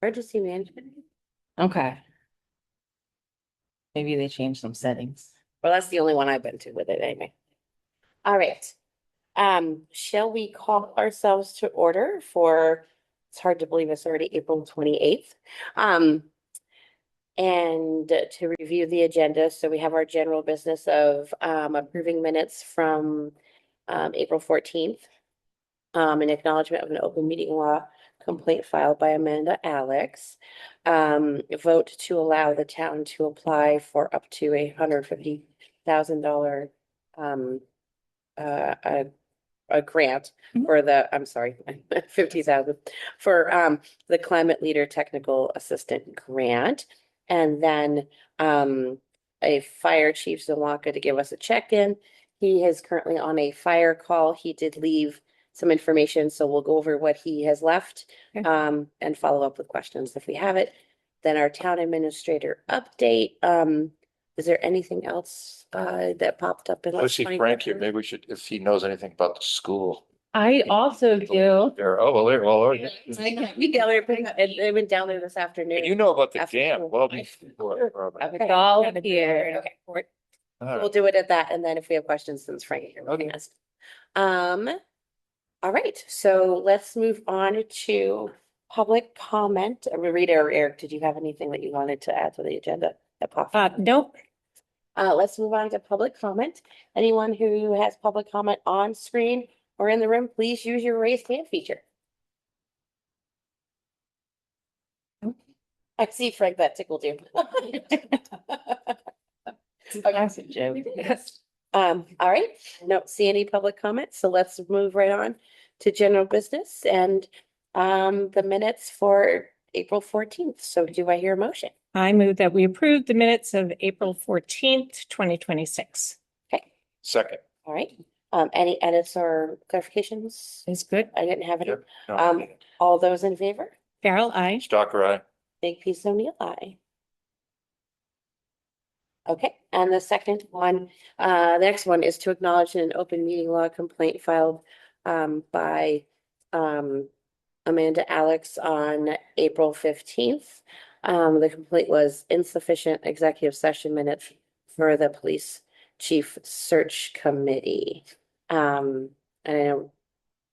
Emergency management. Okay. Maybe they changed some settings. Well, that's the only one I've been to with it anyway. All right. Shall we call ourselves to order for, it's hard to believe it's already April 28th. And to review the agenda, so we have our general business of approving minutes from April 14th. An acknowledgement of an open meeting law complaint filed by Amanda Alex. Vote to allow the town to apply for up to $150,000 a grant for the, I'm sorry, 50,000 for the Climate Leader Technical Assistant Grant. And then a fire chief Zawaka to give us a check-in. He is currently on a fire call. He did leave some information, so we'll go over what he has left Okay. and follow up with questions if we have it. Then our town administrator update. Is there anything else that popped up in? Let's see Frank here. Maybe we should, if he knows anything about the school. I also do. There, oh, well, there, well, yeah. They went down there this afternoon. And you know about the After dam, school. well before. Robert. It's all here. Okay, All we'll right. do it at that, and then if we have questions, then it's Frank here. we can Okay. ask. All right, so let's move on to public comment. Rita or Eric, did you have anything that you wanted to add to the agenda that popped up? Nope. Let's move on to public comment. Anyone who has public comment on screen or in the room, please use your raised hand feature. I see Frank, that tickled you. Classic joke. All right, don't see any public comments, so let's move right on to general business and the minutes for April 14th. So do I hear a motion? I move that we approve the minutes of April 14th, 2026. Okay, Second. all right. Any edits or clarifications? Is good. I didn't have any. Yep. No. All those in favor? Farrell, I. Stalker, aye. Big piece O'Neill, aye. Okay, and the second one, the next one is to acknowledge an open meeting law complaint filed by Amanda Alex on April 15th. The complaint was insufficient executive session minutes for the police chief search committee. And I know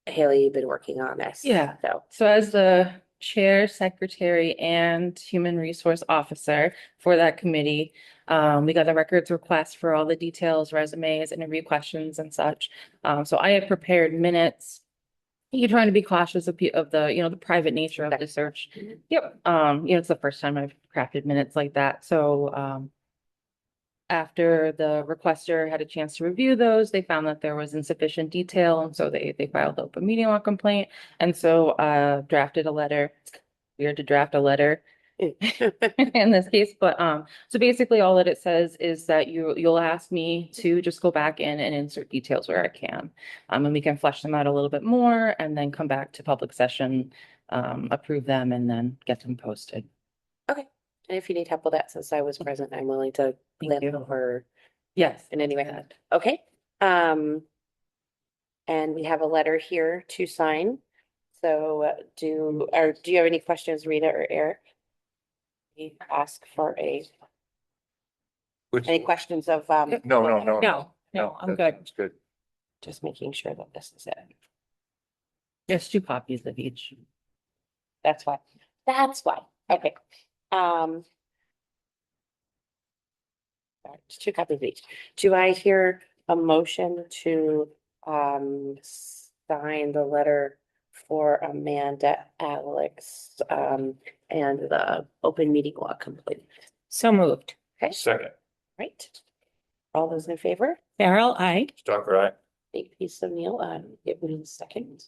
Haley, you've been working on this. Yeah. So, So as the chair, secretary, and human resource officer for that committee, we got a records request for all the details, resumes, interview questions and such. So I have prepared minutes. You're trying to be cautious of the, the private nature of the search. Yep. It's the first time I've crafted minutes like that. So, after the requester had a chance to review those, they found that there was insufficient detail, and so they filed the open meeting law complaint. And so drafted a letter. Weird to draft a letter in this case, but so basically all that it says is that you'll ask me to just go back in and insert details where I can. And we can flesh them out a little bit more and then come back to public session, approve them, and then get them posted. okay, and if you need help with that, since I was present, I'm willing to Thank lend you. over Yes. in any way. that. Okay, and we have a letter here to sign. So do you have any questions, Rita or Eric? We ask for Which- any questions of No, no, no. No, I'm good. It's good. just making sure that this is it. There's 2 copies of each. That's why. That's why. Okay. Just 2 copies of each. Do I hear a motion to sign the letter for Amanda Alex and the open meeting law complaint? So moved. Okay, Second. right. All those in favor? Farrell, I. Stalker, aye. Big piece of Neil, give me a second.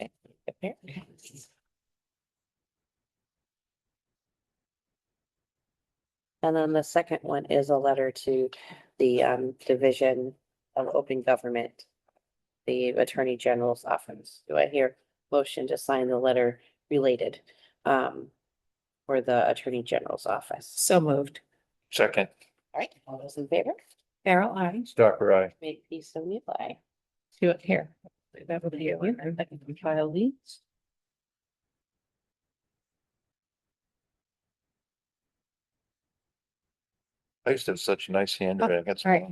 Okay, get there. And then the second one is a letter to the Division of Open Government, the Attorney General's office. Do I hear motion to sign the letter related for the Attorney General's office? So moved. Second. All right, all those in favor? Carol, I. Stocker, aye. Makepeace O'Neill, aye. Do it here. That would be you. I can file these. I used to have such nice handwriting. That's right.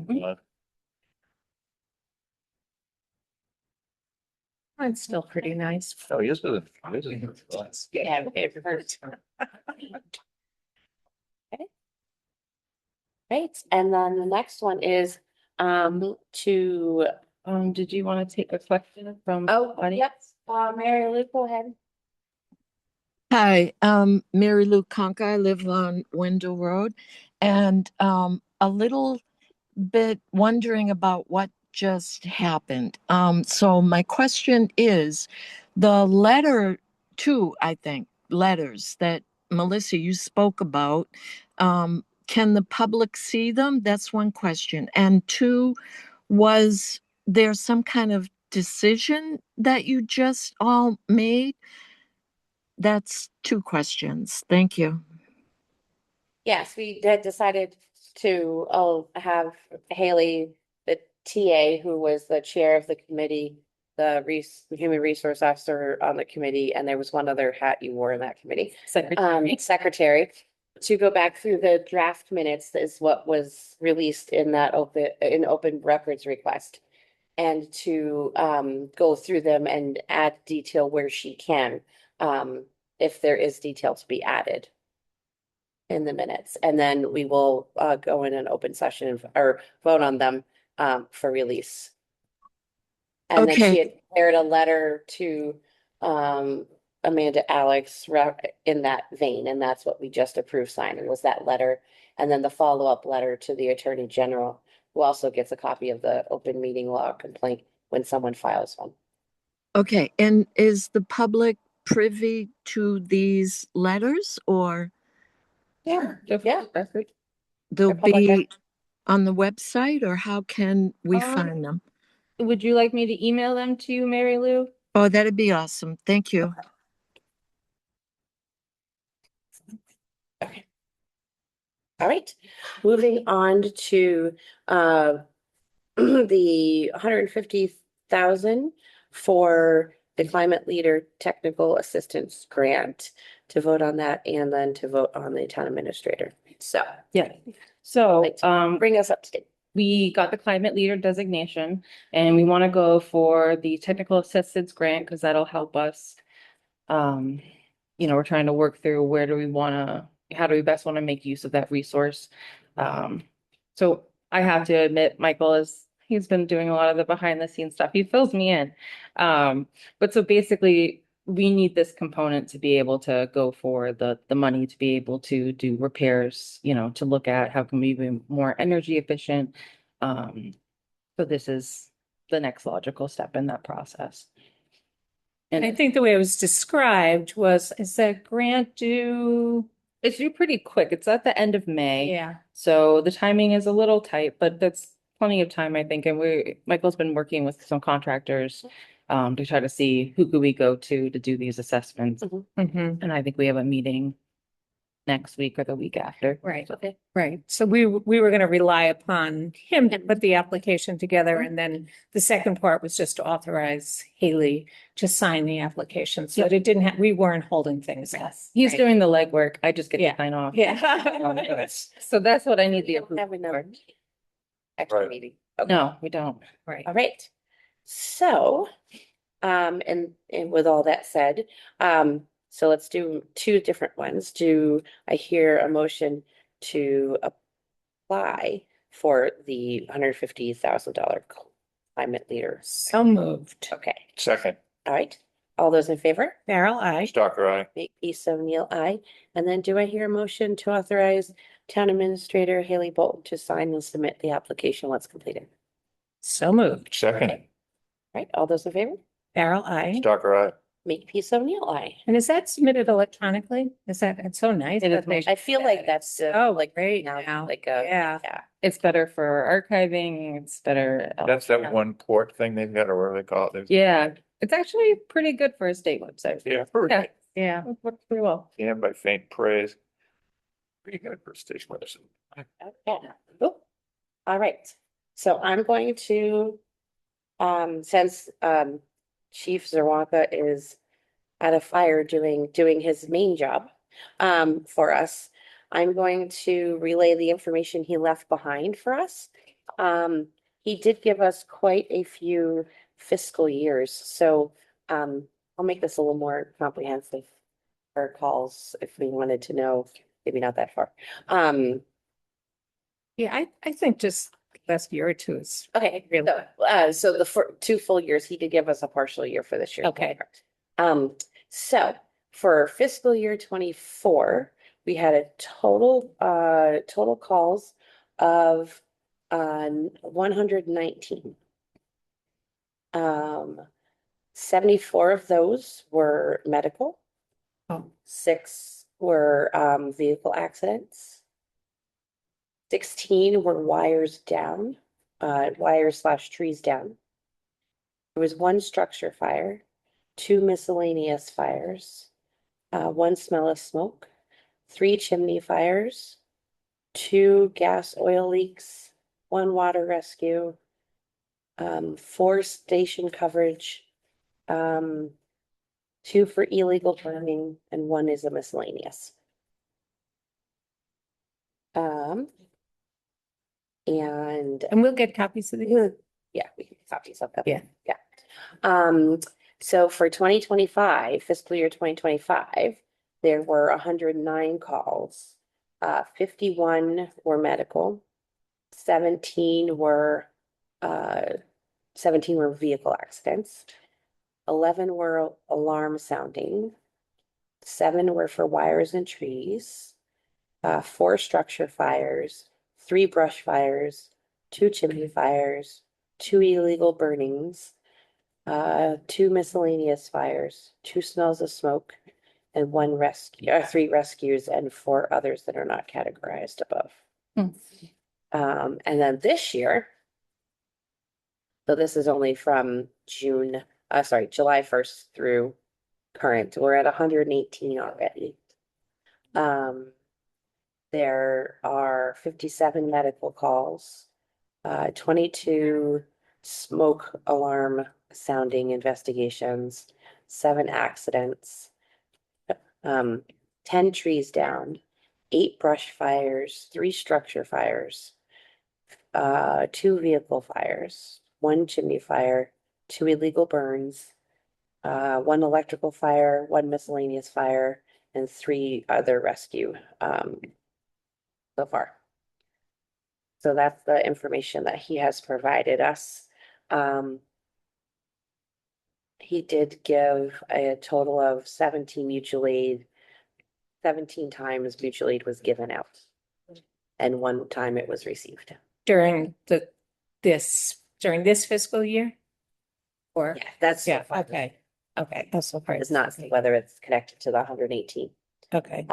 It's still pretty nice. Oh, he is good. Yeah. Right, and then the next one is, to, Did you want to take a question from? oh, audience? yep, Mary Lou, go ahead. Hi, Mary Lou Conca. I live on Wendell Road, and a little bit wondering about what just happened. So my question is, the letter, two, I think, letters that Melissa, you spoke about, can the public see them? That's one question. And two, was there some kind of decision that you just all made? That's two questions. Thank you. Yes, we had decided to, have Haley, the TA, who was the chair of the committee, the human resource officer on the committee, and there was one other hat you wore in that committee. Secretary. Secretary, to go back through the draft minutes is what was released in that open records request. And to go through them and add detail where she can, if there is detail to be added in the minutes. And then we will go in an open session or vote on them for release. And then she Okay. had prepared a letter to Amanda Alex in that vein, and that's what we just approved signing was that letter. And then the follow-up letter to the Attorney General, who also gets a copy of the open meeting law complaint when someone files one. Okay. And is the public privy to these letters, or Yeah. Yeah. they'll public be on the website, or how can we Um, find them? Would you like me to email them to you, Mary Lou? Oh, that'd be awesome. Thank you. Okay. All right, moving on to the 150,000 for the Climate Leader Technical Assistance Grant, to vote on that and then to vote on the town administrator. So Yeah. So, Right. Bring us up to date. we got the climate leader designation and we want to go for the technical assistance grant because that'll help us. We're trying to work through how do we best want to make use of that resource? So I have to admit, he's been doing a lot of the behind the scenes stuff. He fills me in. But so basically we need this component to be able to go for the money to be able to do repairs, to look at how can we be more energy efficient. So this is the next logical step in that process. And I think the way it was described is that grant due? It's due pretty quick. It's at the end of May. Yeah. So the timing is a little tight, but that's plenty of time, I think. And Michael's been working with some contractors to try to see who could we go to do these assessments. Mhm. And I think we have a meeting next week or the week after. Right, Okay. right. So we were going to rely upon him to put the application together. And then the second part was just to authorize Haley to sign the application. So that it didn't we weren't holding things up. He's Right. doing the legwork. I just get Yeah. to sign off. Yeah. So that's what I need We the don't approval have another for. extra Right. meeting. Okay. No, we don't. Right. All right. So, and with all that said, so let's do two different ones. Do I hear a motion to apply for the $150,000 climate leader? So moved. Okay, Second, all right. All those in favor? Farrell, I. Stocker, aye. Makepeace O'Neill, aye. And then do I hear a motion to authorize Town Administrator Haley Bolton to sign and submit the application once completed? So moved. Second, Right, all those in favor? Farrell, I. Stocker, aye. Makepeace O'Neill, aye. And is that submitted electronically? It's so nice. It that is. they- I feel like that's Oh, like great now, now. like a, Yeah. yeah. It's better for archiving. It's better. That's that one port thing they've got, or whatever they call it. Yeah, it's actually pretty good for a state website. Yeah, Yeah, Yeah. it works pretty well. yeah, by faint praise. Pretty good for station website. Okay. Oh, all right. So I'm going to, since, Chief Zerwanka is at a fire doing his main job, for us, I'm going to relay the information he left behind for us. He did give us quite a few fiscal years, so, I'll make this a little more comprehensive for calls if we wanted to know, maybe not that far. Yeah, I think just last year or two is Okay, Really? so the 2 full years, he did give us a partial year for this year. Okay. So for fiscal year 24, we had a total calls of 119. 74 of those were medical, Oh, 6 were vehicle accidents. 16 were wires down, wires/trees down. There was 1 structure fire, 2 miscellaneous fires, 1 smell of smoke, 3 chimney fires, 2 gas oil leaks, 1 water rescue, 4 station coverage, 2 for illegal burning, and 1 is a miscellaneous. And and we'll get copies of these. yeah, we can copy something. Yeah. Yeah. So for 2025, fiscal year 2025, there were 109 calls. 51 were medical, 17 were vehicle accidents, 11 were alarm sounding, 7 were for wires and trees, 4 structure fires, 3 brush fires, 2 chimney fires, 2 illegal burnings, 2 miscellaneous fires, 2 smells of smoke, and 1 rescue, 3 rescues, and 4 others that are not categorized above. Hmm. And then this year, so this is only from July 1st through current, we're at 118 already. There are 57 medical calls, 22 smoke alarm sounding investigations, 7 accidents, 10 trees down, 8 brush fires, 3 structure fires, 2 vehicle fires, 1 chimney fire, 2 illegal burns, 1 electrical fire, 1 miscellaneous fire, and 3 other rescue, so far. So that's the information that he has provided us. He did give a total of 17 mutual aid. 17 times mutual aid was given out. And 1 time it was received. During during this fiscal year? Or, Yeah, that's. yeah, okay, that's so far. It's not whether it's connected to the 118. Okay,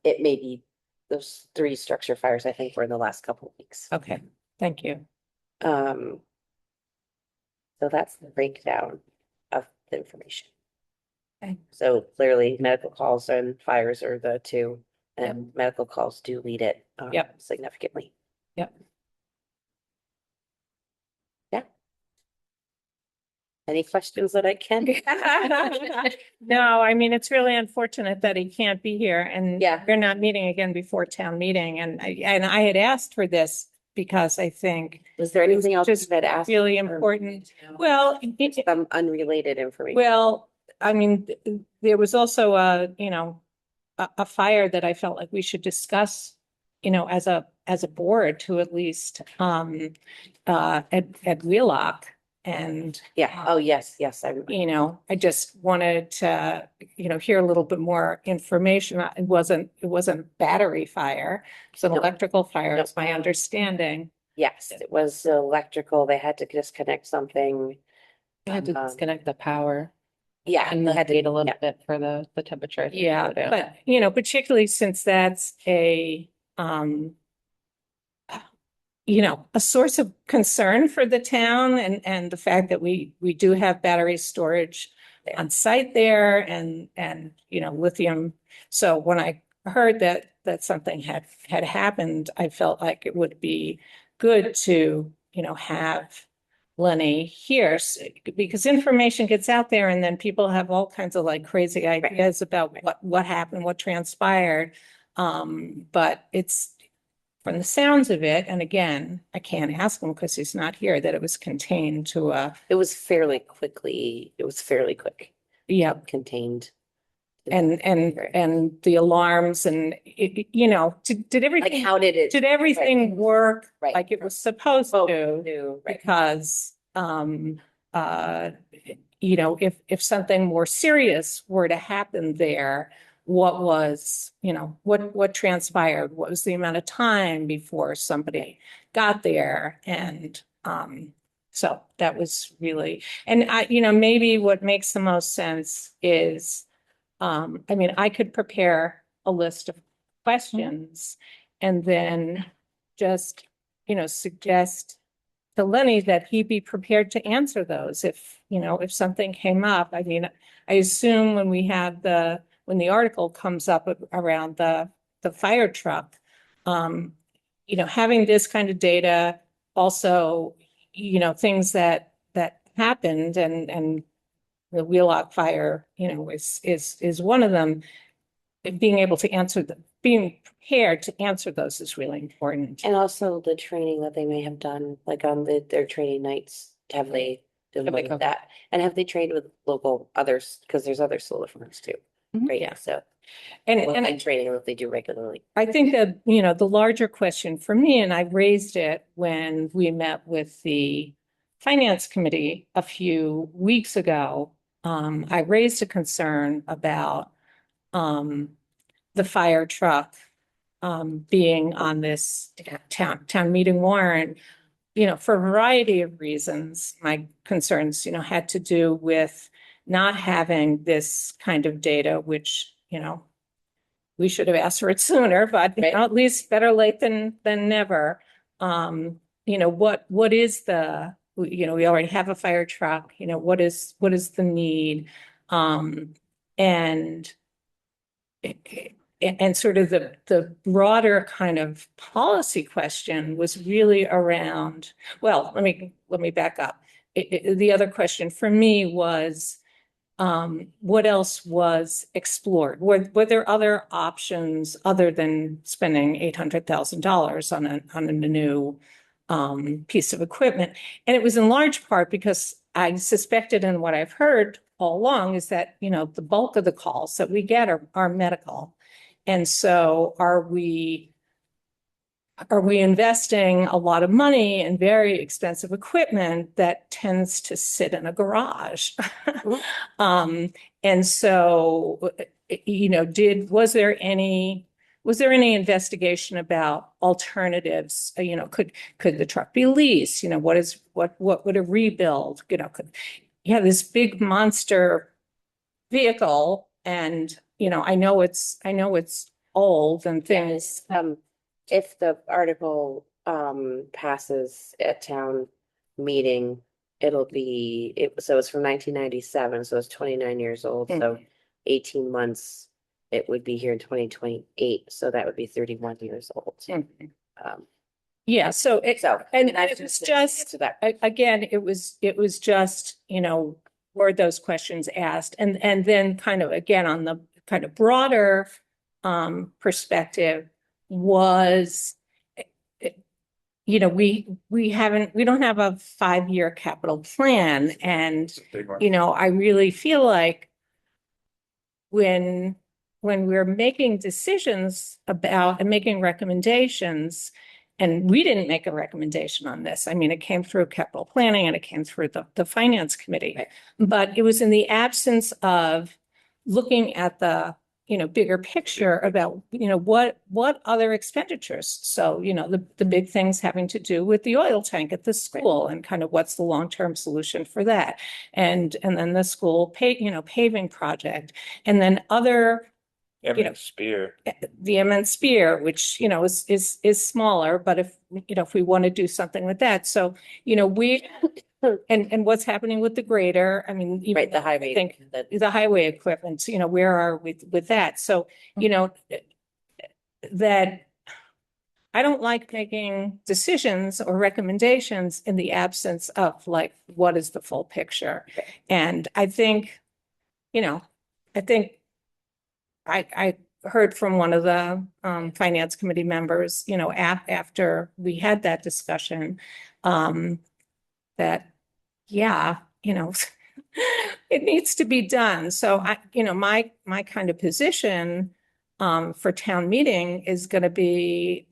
It may be those 3 structure fires, I think, were in the last couple of weeks. okay, thank you. So that's the breakdown of the information. Okay. So clearly, medical calls and fires are the 2, and medical calls do lead it Yep. significantly. Yep. Yeah. Any questions that I can? No, I mean, it's really unfortunate that he can't be here and Yeah. we're not meeting again before town meeting. And I had asked for this because I think Was there anything else just that asked? really or important. Well, Some unrelated information. well, I mean, there was also a fire that I felt like we should discuss, as a board to at least at Wheelock. And Yeah, oh, yes, I'm. I just wanted to, hear a little bit more information. It wasn't battery fire. It's an No. electrical fire, No. it's my understanding. Yes, it was electrical. They had to disconnect something. We had to disconnect the power Yeah. and they the had to- gate a little yeah. bit for the temperature. to Yeah, go down. but, particularly since that's a source of concern for the town and the fact that we do have battery storage There. on site there and, lithium. So when I heard that something had happened, I felt like it would be good to have Lenny here because information gets out there and then people have all kinds of like crazy ideas about what happened, what transpired. But it's from the sounds of it, and again, I can't ask him because he's not here, that it was contained to It was fairly quick, yeah, contained. and the alarms and did Like, everything, how did it? did everything work Right. like it was supposed Oh, to? no, right. Because uh if something more serious were to happen there, what was, what transpired? What was the amount of time before somebody got there? And so that was really, and maybe what makes the most sense is I mean, I could prepare a list of questions and then just, suggest to Lenny that he be prepared to answer those if something came up. I mean, I assume when when the article comes up around the fire truck, having this kind of data, also, things that happened and the Wheelock fire, is one of them. Being able to being prepared to answer those is really important. And also the training that they may have done, like on their training nights, have they been Have they like covered? that? And have they trained with local others? Because there's other solar farms too, Mhm. right? Yeah. So, And and training that they do regularly. I think that, the larger question for me, and I raised it when we met with the Finance Committee a few weeks ago. I raised a concern about the fire truck being on this town meeting warrant, for a variety of reasons. My concerns, had to do with not having this kind of data, which, we should have asked for it sooner, but Right. at least better late than never. What is we already have a fire truck, what is the need? And sort of the broader kind of policy question was really around, well, let me back up. The other question for me was, what else was explored? Were there other options other than spending $800,000 on a new piece of equipment? And it was in large part because I suspected, and what I've heard all along is that, the bulk of the calls that we get are medical. And so are we investing a lot of money in very expensive equipment that tends to sit in a garage? And so, was there any investigation about alternatives? Could the truck be leased? What would a rebuild, could you have this big monster vehicle and, I know it's old and things. If the article passes at town meeting, so it's from 1997, so it's 29 years old, so 18 months, it would be here in 2028, so that would be 31 years old. Yeah, so and I it was just, to that. again, it was just, were those questions asked? And then kind of, again, on the kind of broader perspective was, we don't have a 5-year capital plan. And, I really feel like when we're making decisions about and making recommendations, and we didn't make a recommendation on this. I mean, it came through capital planning and it came through the finance committee, Right. But it was in the absence of looking at the, bigger picture about, what other expenditures. So, the big things having to do with the oil tank at the school and kind of what's the long-term solution for that. And then the school paving project, and then other, Spear. the Emmett Spear, which, is smaller, but if we want to do something with that. So, and what's happening with the grader, I mean, even Right, the highway. I think the highway equipment, where are we with that? So, that I don't like making decisions or recommendations in the absence of like, what is the full picture? And I think, you know, I think I heard from one of the finance committee members, you know, after we had that discussion, that, yeah, you know, it needs to be done. So you know, my kind of position for town meeting is going to be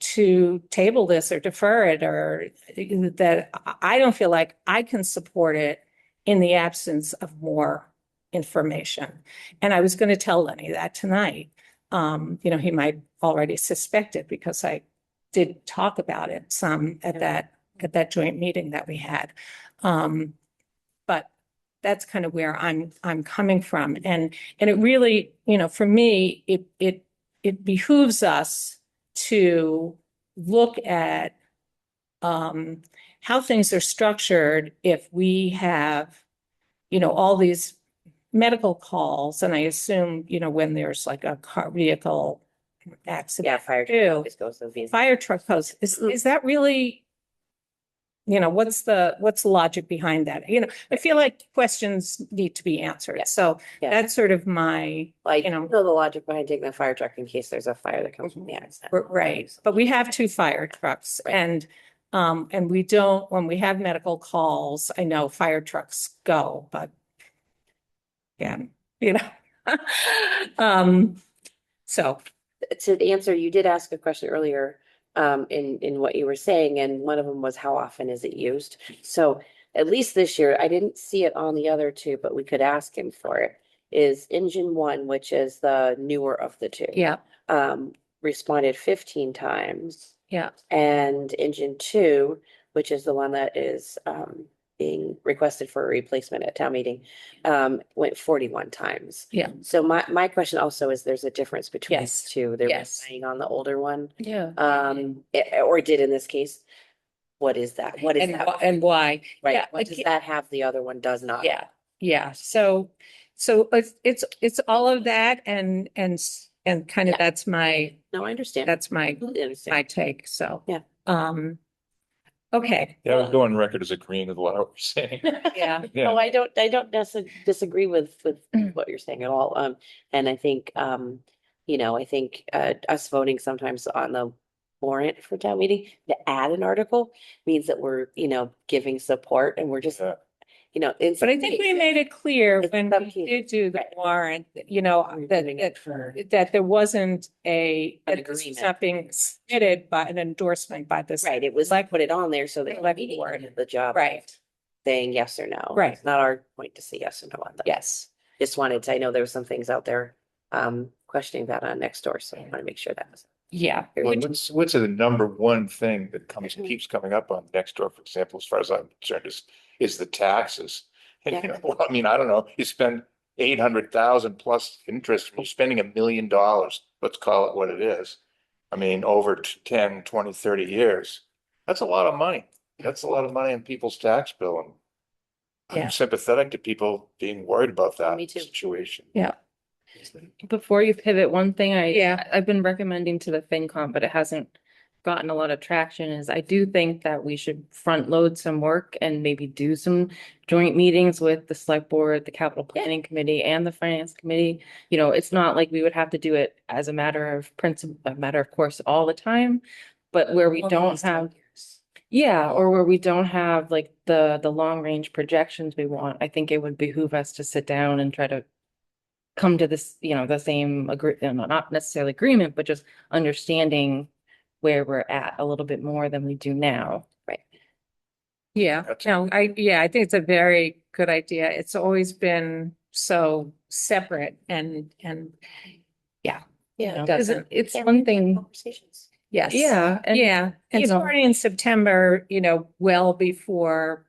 to table this or defer it, or that I don't feel like I can support it in the absence of more information. And I was going to tell Lenny that tonight. You know, he might already suspect it because I did talk about it some at that joint meeting that we had. But that's kind of where I'm coming from. And it really, you know, for me, it behooves us to look at how things are structured if we have, you know, all these medical calls, and I assume, you know, when there's like a car vehicle accident. Yeah, fire too. truck always goes to the Fire truck goes, is that really, you know, what's the logic behind that? You know, I feel like questions need to be answered. Yeah. So Yeah. that's sort of my, Like, you know, know the logic behind taking the fire truck in case there's a fire that comes from the accident. right. But we have 2 fire trucks Right. and we don't, when we have medical calls, I know fire trucks go, but yeah, you know. So To answer, you did ask a question earlier, in what you were saying, and one of them was how often is it used? So at least this year, I didn't see it on the other two, but we could ask him for it, is engine one, which is the newer of the two. yeah, Responded 15 times, yeah, and engine two, which is the one that is, being requested for a replacement at town meeting, went 41 times. yeah. So my question also is, there's a difference between Yes. the two. They're Yes. relying on the older one, Yeah. or did in this case. What is that? What is And that? and why? Right, yeah, what does again- that have the other one does not? Yeah, yeah. So it's all of that and kind of Yeah. that's my No, I understand. Completely my understand. take. So Yeah. Okay. Yeah, I'm going record as agreeing with what I was saying. Yeah. Yeah. No, I don't necessarily disagree with what you're saying at all. And I think, you know, I think, us voting sometimes on the warrant for town meeting to add an article means that we're, you know, giving support, and we're just, Yeah. you know, But I think we made it clear It's when some we cases, did do the right. warrant, you know, We're that doing it for- that there wasn't An that this was agreement. not being submitted by an endorsement by this. Right, it was Select- put it on there so that Select meeting board. did the job. Right. Saying yes or no. Right. It's not our point to say yes or no on that. Yes. Just wanted to, I know there were some things out there, questioning that on next door, so I want to make sure that was. Yeah. Well, what's the number one thing that Mhm. keeps coming up on Nextdoor, for example, as far as I'm concerned, is the taxes. And, you Yeah. know, well, I mean, I don't know, you spend 800,000 plus interest, you're spending $1 million, let's call it what it is. I mean, over 10, 20, 30 years, that's a lot of money. That's a lot of money in people's tax bill, and Yeah. I'm sympathetic to people being worried about that Me too. situation. Yeah. Before you pivot, one thing Yeah. I've been recommending to the FinCom, but it hasn't gotten a lot of traction, is I do think that we should front load some work and maybe do some joint meetings with the select board, the capital planning committee, and the finance committee. You know, it's not like we would have to do it as a matter of principle, a matter of course all the time, but where we don't have, yeah, or where we don't have like the long range projections we want, I think it would behoove us to sit down and try to come to this, you know, the same not necessarily agreement, but just understanding where we're at a little bit more than we do now. Yeah, That's- no, I think it's a very good idea. It's always been so separate and Yeah. You know, 'cause doesn't- it's Can't one have thing, yes. yeah, and Yeah, and you know- starting in September, you know, well before,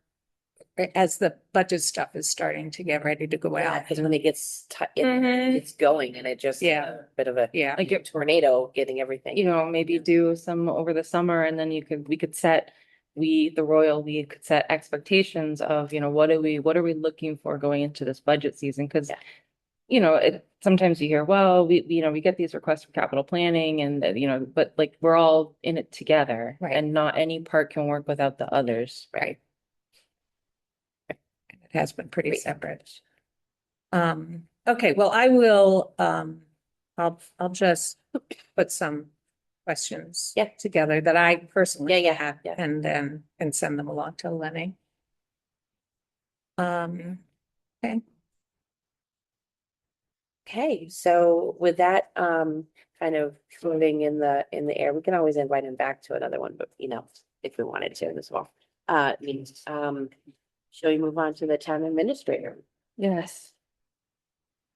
as the budget stuff is starting to get ready to go Yeah, out. because when it gets, Mhm. it's going, and it just. Yeah. a Bit of a Yeah, like it, tornado getting everything. you know, maybe do some over the summer, and then we could set, the Royal League could set expectations of, you know, what are we looking for going into this budget season? Because Yeah. sometimes you hear, well, we get these requests for capital planning and, but like, we're all in it together. Right. And not any part can work without the others. Right. It has been pretty Great. separate. Okay, well, I'll just put some questions Yeah. together that I personally Yeah, have yeah. and send them along to Lenny. Okay. Okay, so with that, kind of floating in the air, we can always invite him back to another one, but if we wanted to as well. Shall we move on to the town administrator? Yes.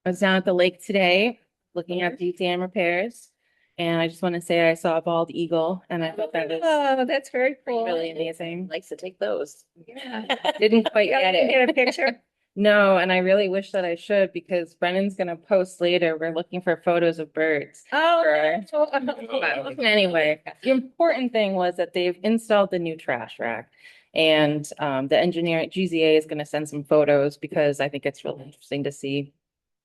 I was down at the lake today, looking at deep dam repairs. And I just want to say I saw a bald eagle and I thought that was Oh, that's very cool. really amazing. Likes to take those. Yeah. Didn't quite Yeah, get you it. Get a picture? No, and I really wish that I should because Brennan's gonna post later. We're looking for photos of birds. Oh. But anyway, the important thing was that they've installed the new trash rack. And the engineer at GZA is gonna send some photos because I think it's really interesting to see.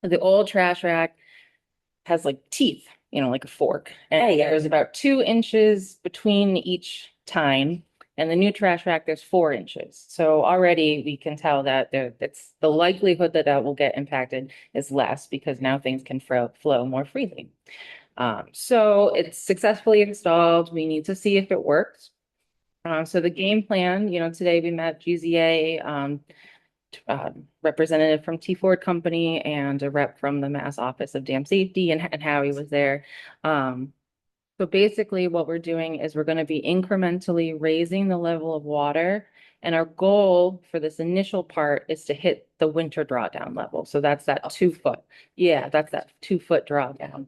The old trash rack has like teeth, like a fork. And Yeah. there's about 2 inches between each tine. And the new trash rack, there's 4 inches. So already we can tell that it's the likelihood that that will get impacted is less because now things can flow more freely. So it's successfully installed. We need to see if it works. So the game plan, today we met GZA, representative from T Ford Company and a rep from the Mass Office of Dam Safety and Howie was there. So basically what we're doing is we're going to be incrementally raising the level of water. And our goal for this initial part is to hit the winter drawdown level. So that's that 2 foot. Yeah, that's that 2 foot drawdown.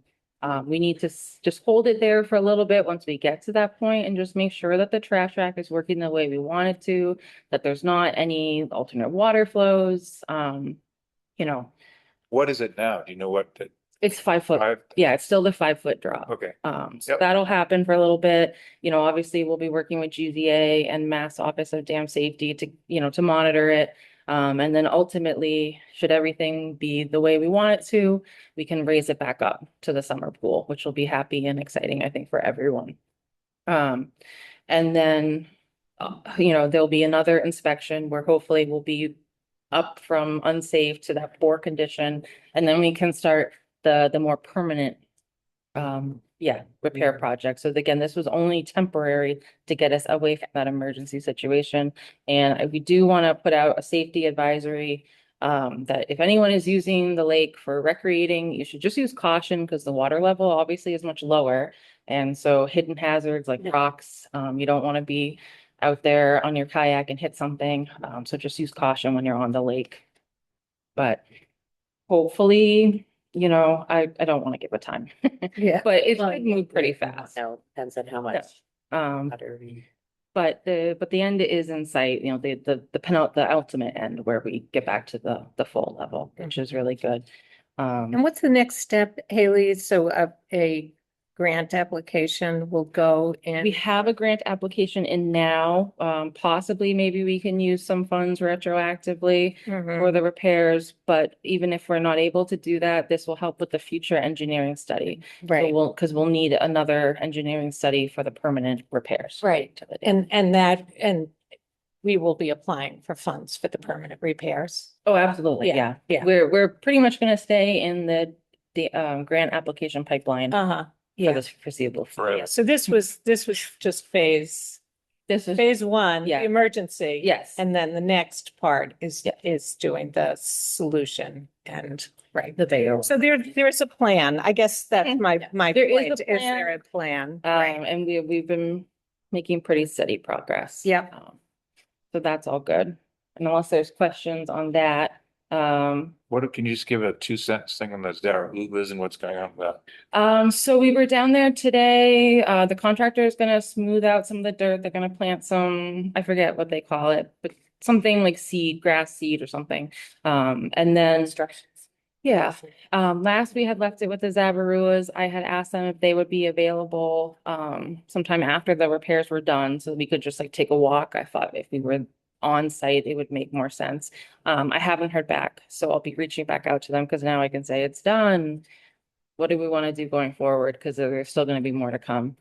We need to just hold it there for a little bit once we get to that point and just make sure that the trash rack is working the way we want it to, that there's not any alternate water flows. What is it now? Do you know what? It's 5 foot. Five? Yeah, it's still the 5 foot drop. Okay. So Yep. that'll happen for a little bit. Obviously we'll be working with GZA and Mass Office of Dam Safety to monitor it. And then ultimately, should everything be the way we want it to, we can raise it back up to the summer pool, which will be happy and exciting, I think, for everyone. And then, there'll be another inspection where hopefully we'll be up from unsafe to that poor condition. And then we can start the more permanent repair project. So again, this was only temporary to get us away from that emergency situation. And we do want to put out a safety advisory that if anyone is using the lake for recreating, you should just use caution because the water level obviously is much lower. And so hidden hazards like Yeah. rocks, you don't want to be out there on your kayak and hit something. So just use caution when you're on the lake. But hopefully, I don't want to give a time, Yeah. but it should move pretty fast. No, depends on how much Um, water we. but the end is in sight, the ultimate end where we get back to the full level, which is really good. And what's the next step, Haley? So a grant application will go in. We have a grant application in now. Possibly maybe we can use some funds retroactively Mhm. for the repairs, but even if we're not able to do that, this will help with the future engineering study. Right, Because we'll need another engineering study for the permanent repairs. right. to the dam. And we will be applying for funds for the permanent repairs. Oh, absolutely, Yeah, yeah. yeah. We're pretty much gonna stay in the grant application pipeline Uh-huh, for yeah. this foreseeable. Forever. Yeah, so this was just phase This is, one, Yeah. the emergency. yes, And then the next part is Yeah. doing the solution and, right. the bigger. So there's a plan. I guess that's my There is a point. Is plan. there a plan? And we've been making pretty steady progress. Yep. So that's all good. And unless there's questions on that, Can you just give a 2 sentence thing on those Darahuvas and what's going on with that? so we were down there today. The contractor is gonna smooth out some of the dirt. They're gonna plant some, I forget what they call it, but something like grass seed or something. And then Instructions. yeah. Last we had left it with the Zavaruas. I had asked them if they would be available sometime after the repairs were done, so we could just like take a walk. I thought if we were on site, it would make more sense. I haven't heard back, so I'll be reaching back out to them because now I can say it's done. What do we want to do going forward? Because there's still going to be more to come.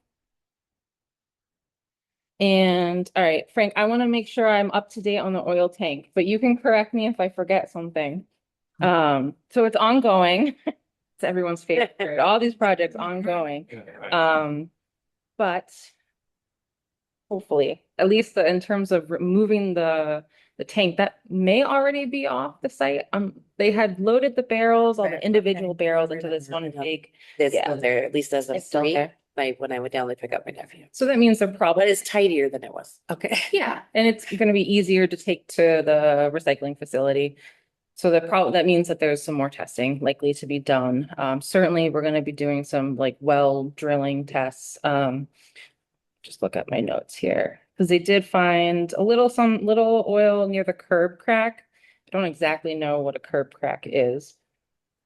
And all right, Frank, I want to make sure I'm up to date on the oil tank, but you can correct me if I forget something. So it's ongoing. It's everyone's favorite. All these projects ongoing. But hopefully, at least in terms of removing the tank, that may already be off the site. They had loaded the barrels, all the Right, individual okay. barrels into this one big. It's Yeah. still there, at least as of It's still three, there. when I went down to pick up my nephew. So that means they're But probably, it's tidier than it was. Okay. yeah, and it's gonna be easier to take to the recycling facility. So that means that there's some more testing likely to be done. Certainly, we're gonna be doing some like well drilling tests. Just look at my notes here, because they did find some little oil near the curb crack. I don't exactly know what a curb crack is.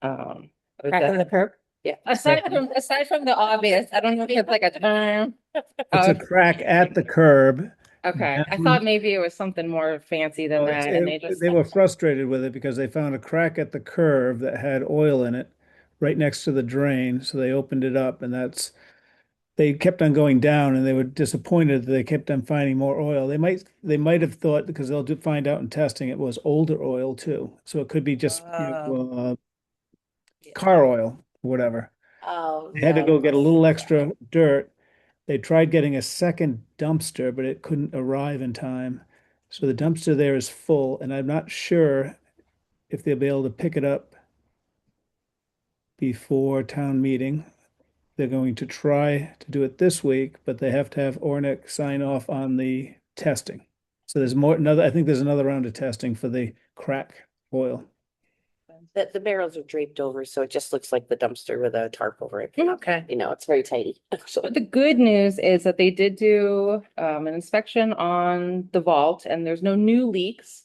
But Crack in the curb? Yeah. aside from the obvious, I don't know if it's like a term. It's a crack at the curb. Okay, I down- thought maybe it was something more fancy than Well, that, and they just. They were frustrated with it because they found a crack at the curb that had oil in it right next to the drain. So they opened it up and they kept on going down and they were disappointed that they kept on finding more oil. They might have thought, because they'll find out in testing, it was older oil too. So it could be just, car oil, whatever. Oh. They had to go get a little extra dirt. They tried getting a second dumpster, but it couldn't arrive in time. So the dumpster there is full, and I'm not sure if they'll be able to pick it up before town meeting. They're going to try to do it this week, but they have to have Ornick sign off on the testing. So I think there's another round of testing for the crack oil. The barrels are draped over, so it just looks like the dumpster with a tarp over it. Okay. You know, it's very tidy. So But the good news is that they did do an inspection on the vault and there's no new leaks.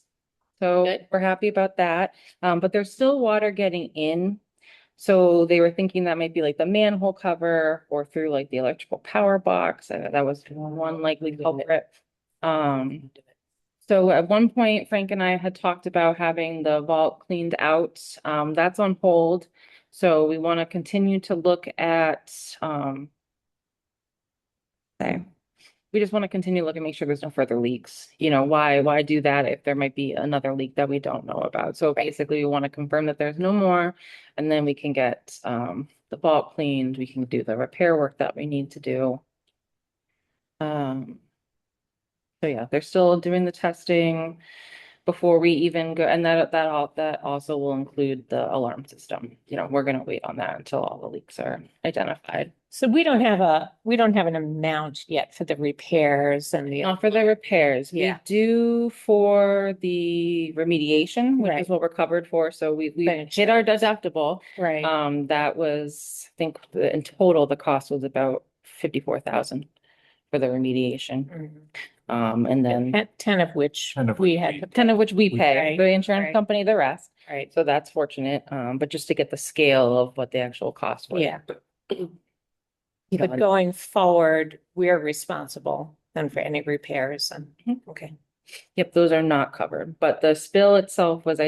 So Good. we're happy about that. But there's still water getting in. So they were thinking that might be like the manhole cover or through like the electrical power box. That was one likely culprit. So at one point, Frank and I had talked about having the vault cleaned out. That's on hold. So we want to continue to look at, we just want to continue looking, make sure there's no further leaks. You know, why do that if there might be another leak that we don't know about? So basically we want to confirm that there's no more, and then we can get, the vault cleaned. We can do the repair work that we need to do. So yeah, they're still doing the testing before we even go, and that also will include the alarm system. You know, we're gonna wait on that until all the leaks are identified. So we don't have an amount yet for the repairs and the. Not for the repairs, we Yeah. do for the remediation, which Right. is what we're covered for. So we The hit our deductible. Right. That was, I think, in total, the cost was about 54,000 for the remediation. Mhm. And then 10 of which 10 of we which had. we- to 10 of which we We pay, pay, the insurance right. company, the rest. Right. So that's fortunate, but just to get the scale of what the actual cost was. Yeah. You know, But going forward, we're responsible then for any repairs and, Mhm. okay. Yep, those are not covered, but the spill itself was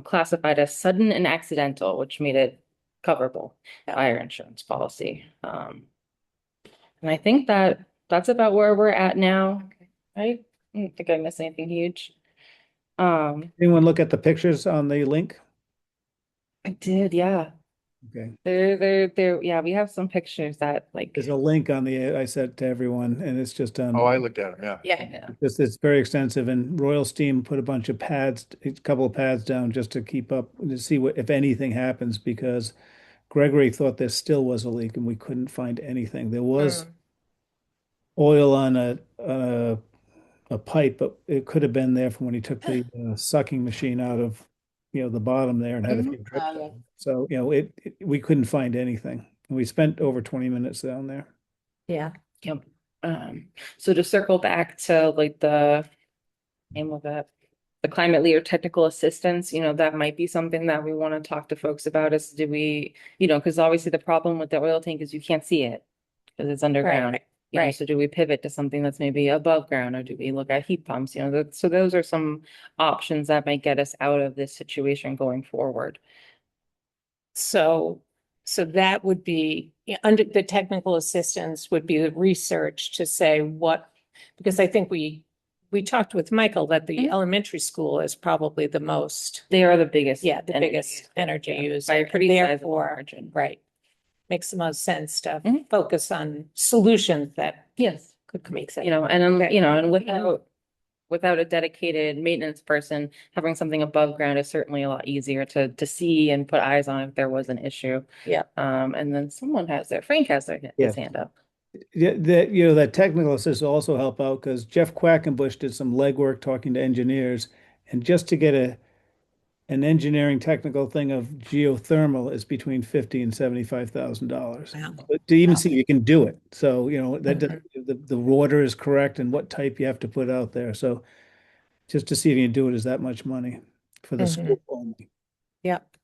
classified as sudden and accidental, which made it coverable by our insurance policy. And I think that's about where we're at now, right? I don't think I missed anything huge. Anyone look at the pictures on the link? I did, yeah. Okay. Yeah, we have some pictures that like. There's a link I sent to everyone, and it's just Oh, I looked at them, yeah. Yeah. it's very extensive, and Royal Steam put a bunch of pads, a couple of pads down just to keep up, to see what, if anything happens, because Gregory thought there still was a leak and we couldn't find anything. There was oil on a pipe, but it could have been there from when he took the sucking machine out of, the bottom there and had a few drips. Oh, yeah. on it. So, we couldn't find anything. And we spent over 20 minutes down there. Yeah. Yep. So to circle back to like the name of it, the climate leader technical assistance, that might be something that we want to talk to folks about is do we, because obviously the problem with the oil tank is you can't see it because it's underground. Right. You know, Right. so do we pivot to something that's maybe above ground, or do we look at heat pumps? You know, so those are some options that might get us out of this situation going forward. So, so that would be, yeah, under the technical assistance would be the research to say what, because I think we talked with Michael that the Mhm. elementary school is probably the most, They are the biggest. yeah, the energy biggest user, energy yeah, user. by a and pretty sizable therefore, margin. right, makes the most sense to Mhm. focus on solutions that Yes. could make sense. You know, and Okay. you know, and without a dedicated maintenance person, having something above ground is certainly a lot easier to see and put eyes on if there was an issue. Yeah. And then Frank has his Yes. hand up. Yeah, that, you know, that technical assist will also help out because Jeff Quackenbush did some legwork talking to engineers, and just to get an engineering technical thing of geothermal is between $50,000 and $75,000. Wow. But to even Wow. see you can do it. So, you know, that Mhm. the water is correct and what type you have to put out there. So just to see if you can do it is that much money for the school only. Yep.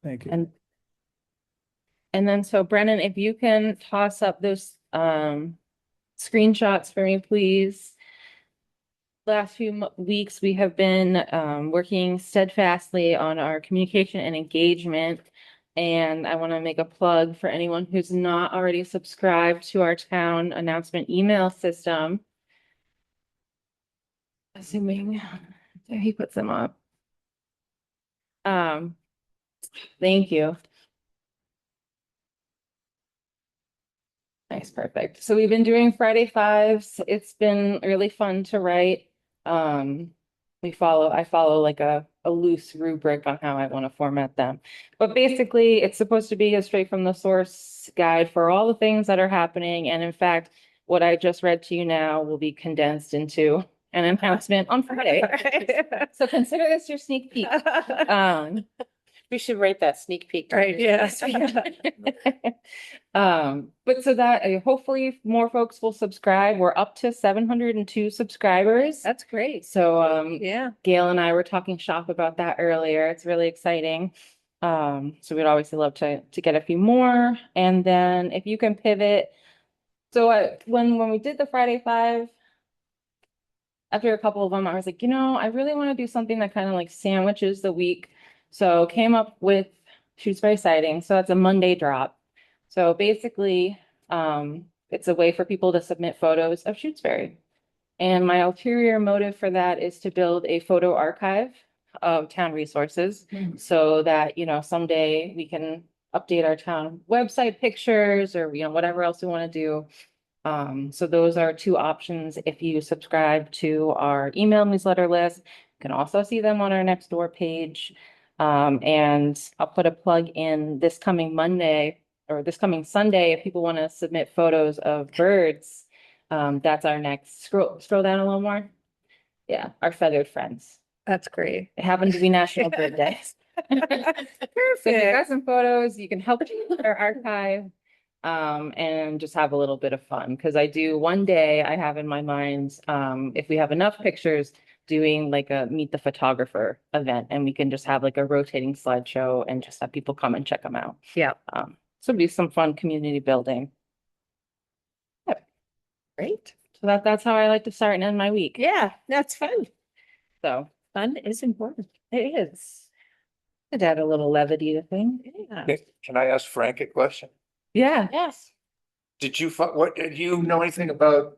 Thank you. And then so Brennan, if you can toss up those screenshots for me, please. Last few weeks, we have been working steadfastly on our communication and engagement. And I want to make a plug for anyone who's not already subscribed to our town announcement email system. Assuming there he puts them up. Thank you. Nice, perfect. So we've been doing Friday Fives. It's been really fun to write. I follow like a loose rubric on how I want to format them. But basically, it's supposed to be a straight from the source guide for all the things that are happening. And in fact, what I just read to you now will be condensed into an announcement on Friday. So consider this your sneak peek. We should write that sneak peek. Right, yes. But so that hopefully more folks will subscribe. We're up to 702 subscribers. That's great. So Yeah. Gail and I were talking shop about that earlier. It's really exciting. So we'd obviously love to get a few more. And then if you can pivot. So when we did the Friday Five, after a couple of them, I was like, I really want to do something that kind of like sandwiches the week. So came up with Shutesbury Sighting. So that's a Monday drop. So basically, it's a way for people to submit photos of Shutesbury. And my ulterior motive for that is to build a photo archive of town resources so that, someday we can update our town website pictures or, whatever else we want to do. So those are two options. If you subscribe to our email newsletter list, you can also see them on our Nextdoor page. And I'll put a plug in this coming Monday or this coming Sunday. If people want to submit photos of birds, that's our next, scroll down a little more. Yeah, our feathered friends. That's great. It happened to be National Bird Day. So if you got some photos, you can help our archive. And just have a little bit of fun because one day I have in my mind, if we have enough pictures, doing like a meet the photographer event, and we can just have like a rotating slideshow and just have people come and check them out. Yeah. So it'd be some fun community building. Yep. Great. So that's how I like to start and end my week. Yeah, that's fun. So Fun is important. it is. It add a little levity to things. Yeah. Okay, can I ask Frank a question? Yeah. Yes. Did you know anything about,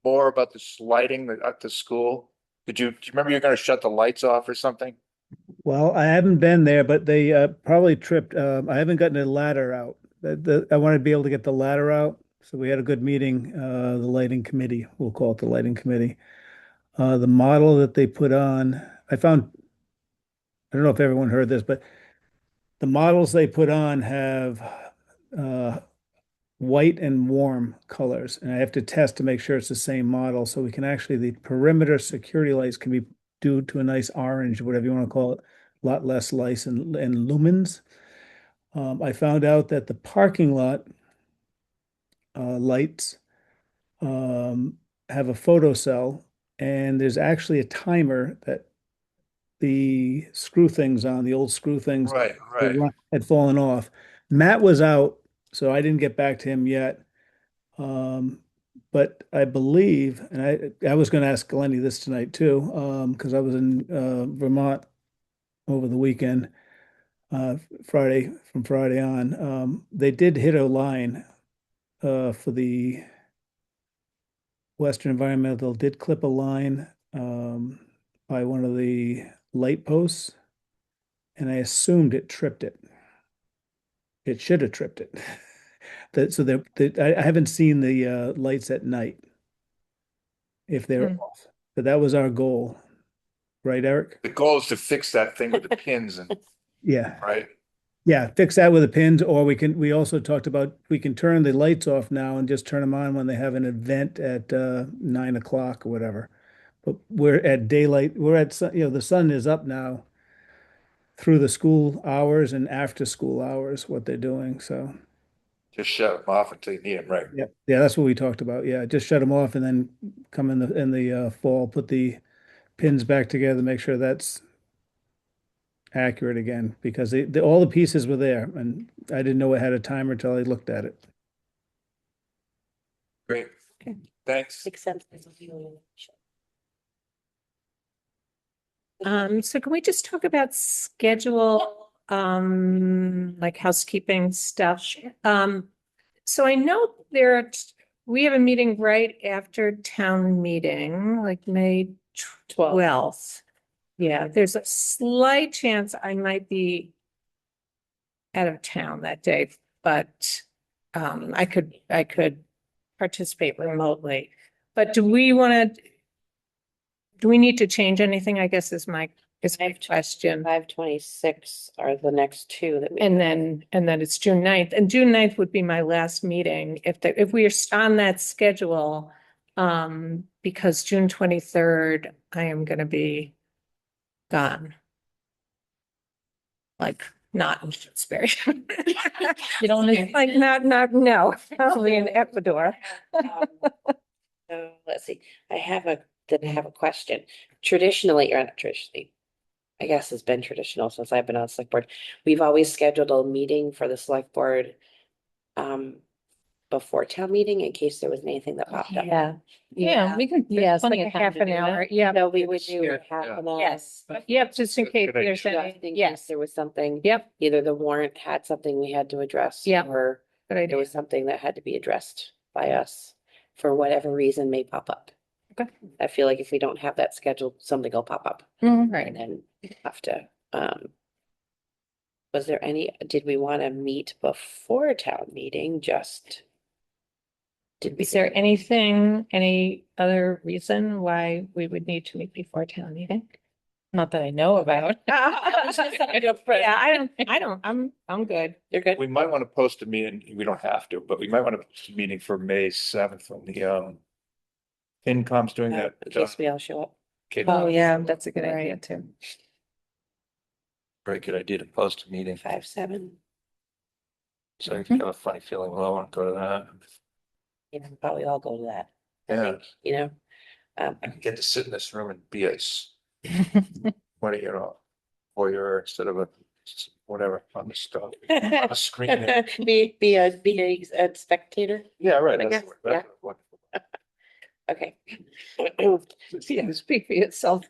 more about the lighting at the school? Do you remember you're gonna shut the lights off or something? Well, I haven't been there, but they probably tripped. I haven't gotten the ladder out. I wanted to be able to get the ladder out. So we had a good meeting, the lighting committee, we'll call it the lighting committee. The model that they put on, I don't know if everyone heard this, but the models they put on have uh, white and warm colors. And I have to test to make sure it's the same model. So we can actually, the perimeter security lights can be due to a nice orange, whatever you want to call it, a lot less lights and lumens. I found out that the parking lot lights have a photo cell, and there's actually a timer that the screw things on, the old screw things Right. had fallen off. Matt was out So I didn't get back to him yet. But I believe, and I was going to ask Glennie this tonight too, because I was in Vermont over the weekend, from Friday on. They did hit a line for the Western Environmental, did clip a line by one of the light posts, and I assumed it tripped it. It should have tripped it. I haven't seen the lights at night if they're off. But that was our goal, right, Eric? The goal is to fix that thing with the pins and, Yeah, right? yeah. Fix that with the pins, or we also talked about we can turn the lights off now and just turn them on when they have an event at 9 o'clock or whatever. But we're at daylight. The sun is up now through the school hours and after school hours, what they're doing. So. Just shut them off until you need them, right? Yeah, yeah, that's what we talked about. Yeah, just shut them off and then come in the fall, put the pins back together, make sure that's accurate again because all the pieces were there and I didn't know it had a timer till I looked at it. Great. Okay. Thanks. Makes sense. So can we just talk about schedule, like housekeeping stuff? So I know we have a meeting right after town meeting, like May 12th. Yeah, there's a slight chance I might be out of town that day, but I could participate remotely. But do we need to change anything? I guess is my question. 5/26 are the next two that we. And then it's June 9th, and June 9th would be my last meeting if we are on that schedule. Because June 23rd, I am gonna be gone. Like not in Shutesbury. You don't want Like no, I'll be in Ecuador. So let's see, I have a question. Traditionally, or not traditionally, I guess it's been traditional since I've been on the select board. We've always scheduled a meeting for the select board before town meeting in case there was anything that popped up. Yeah, we can. there's Yes, plenty like a of time half to an do that. hour. Yeah. So we would do Yeah, half yeah. an hour. Yes. Yep, just in case Good idea. there's Just any, in case yes, there was something. yep, Either the warrant had something we had to address. Yep. Or good there idea. was something that had to be addressed by us for whatever reason may pop up. Okay. I feel like if we don't have that scheduled, something will pop up Mhm. and Right. then we have to, was there did we want to meet before town meeting? Did we? Is there any other reason why we would need to meet before town meeting? Not that I know about. Yeah, I'm good. You're good? We might want to post a meeting. We don't have to, but we might want to post a meeting for May 7th when the FinCom's doing that. In case we all show up. kid- Oh, yeah, that's a good Right. idea too. Very good idea to post a meeting. 5/7. So I have a funny feeling, well, I want to go to that. You know, probably all go to that. I Yeah. think, you know. I can get to sit in this room and be a 20-year-old foyer instead of whatever on the stuff. A screen. Be a spectator. Yeah, right. I that's guess, that's what- Okay. Yeah, speak for yourself.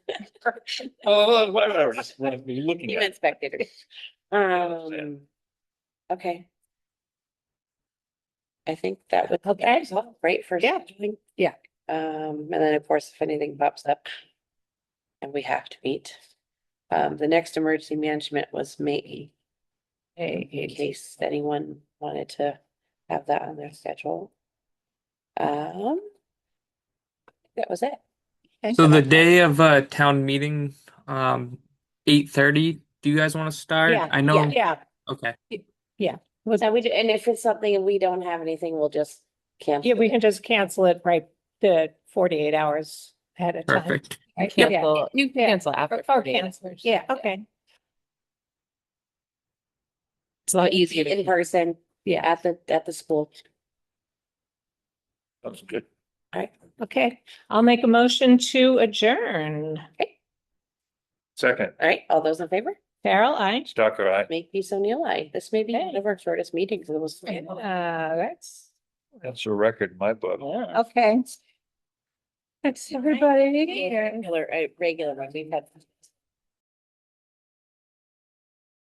Oh, whatever, just want to be looking at. Even spectator. Okay. I think that would. Okay. Great for Yeah. scheduling. Yeah. And then of course, if anything pops up and we have to meet. The next emergency management was May. In case anyone wanted to have that on their schedule. That was it. So the day of town meeting, 8:30, do you guys want to start? Yeah, I know, yeah. okay. And and if it's something and we don't have anything, we'll just cancel. Yeah, we can just cancel it right the 48 hours ahead of time. Perfect. Right? You Yeah. cancel after. Or 48 cancel. hours. Yeah, okay. It's a lot easier In to. person Yeah, at the school. That's good. okay. I'll make a motion to adjourn. Second. All right, all those in favor? Farrell, I. Stalker, I. Makepeace O'Neill, aye. This may be one Okay. of our shortest meetings. It was. That's, That's a record in my book. okay. That's everybody. Regular, regular one. We've had